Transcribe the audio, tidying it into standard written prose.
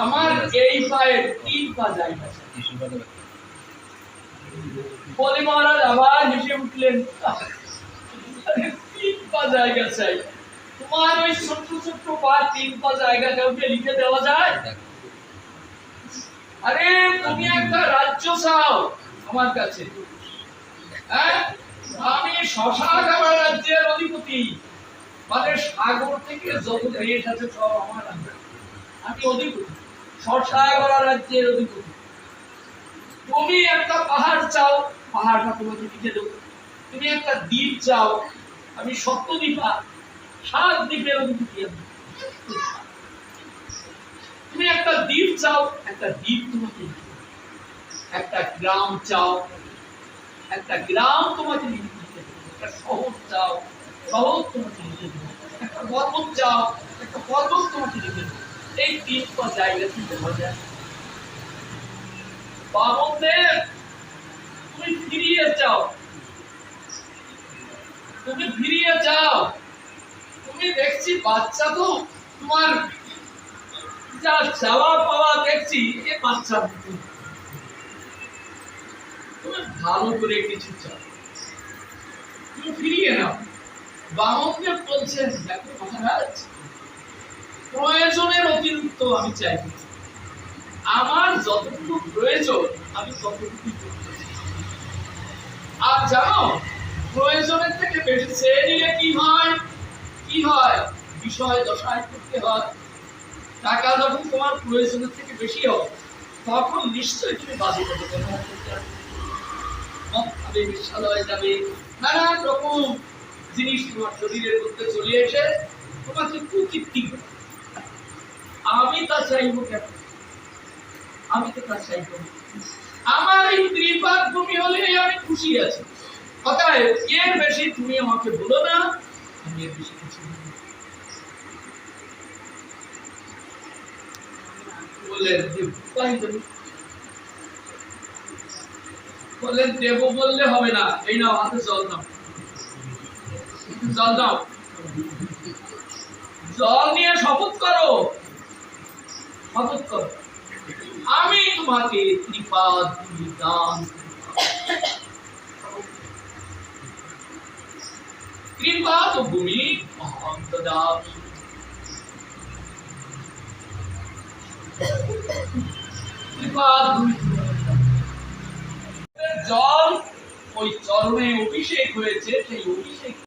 আমার এই পায়ের 3 পা জায়গা বলে মহারাজ আবার হেসে উঠলেন, 3 পা জায়গা চাই। তোমার ওই ছোট্ট ছোট্ট পা 3 পা জায়গা কাউকে লিখে দেওয়া যায়? আরে তুমি একটা রাজ্য চাও আমার কাছে, হ্যাঁ? আমি শশাগারা রাজ্যের অধিপতি, মানে সাগর থেকে যত দেশ আছে সব আমার, আমি অধিপতি, শশাগারা রাজ্যের অধিপতি। তুমি একটা পাহাড় চাও, পাহাড়টা তোমাকে লিখে দেবো। তুমি একটা দ্বীপ চাও, আমি সপ্তদ্বীপা, 7 দ্বীপের অধিপতি আমি। তুমি একটা দ্বীপ চাও, একটা দ্বীপ তোমাকে লিখে দেবো। একটা গ্রাম চাও, একটা গ্রাম তোমাকে লিখে দেবো। একটা শহর চাও, শহর তোমাকে লিখে দেবো। একটা পর্বত চাও, একটা পর্বত তোমাকে লিখে দেবো। এই 3 পা জায়গা কি দেওয়া যায়? বামনদেব, তুমি ফিরিয়ে যাও, তুমি ফিরিয়ে যাও। তুমি দেখছি বাচ্চা তো, তোমার যা চাওয়া পাওয়া দেখছি এ বাচ্চা, তুমি ভালো করে কিছু চাও, তুমি ফিরিয়ে নাও। বামনদেব বলছেন, দেখো মহারাজ, প্রয়োজনের অতিরিক্ত আমি চাইছি, আমার যতটুকু প্রয়োজন আমি ততটুকুই করতে চাই। আর জানো, প্রয়োজনের থেকে বেশি চেয়ে নিলে কি হয়? কি হয়? বিষয় দশায় করতে হয়। টাকা যখন তোমার প্রয়োজনের থেকে বেশি হয়, তখন নিশ্চয়ই তুমি বাজে করতে হবে, বিশ্বলয়ে যাবে, নানান রকম জিনিস তোমার শরীরের মধ্যে চলে এসে তোমাকে কুকীর্তি করে। আমি তা চাইব কেন? আমি তো তা চাইব না। আমার এই ত্রিপাদ ভূমি হলে আমি খুশি আছি। অতএব এর বেশি তুমি আমাকে বলো না, আমি এর বেশি কিছু বললেন দেব বললে হবে না, এই নাও হাতে জল দাও, জল দাও, জল নিয়ে শপথ করো, শপথ করো, আমি তোমাকে ত্রিপাদ ভূমি দান, ত্রিপাদ ভূমি অহং দদামি। ত্রিপাদ ভূমি জল ওই চরণে অভিষেক হয়েছে, সেই অভিষেক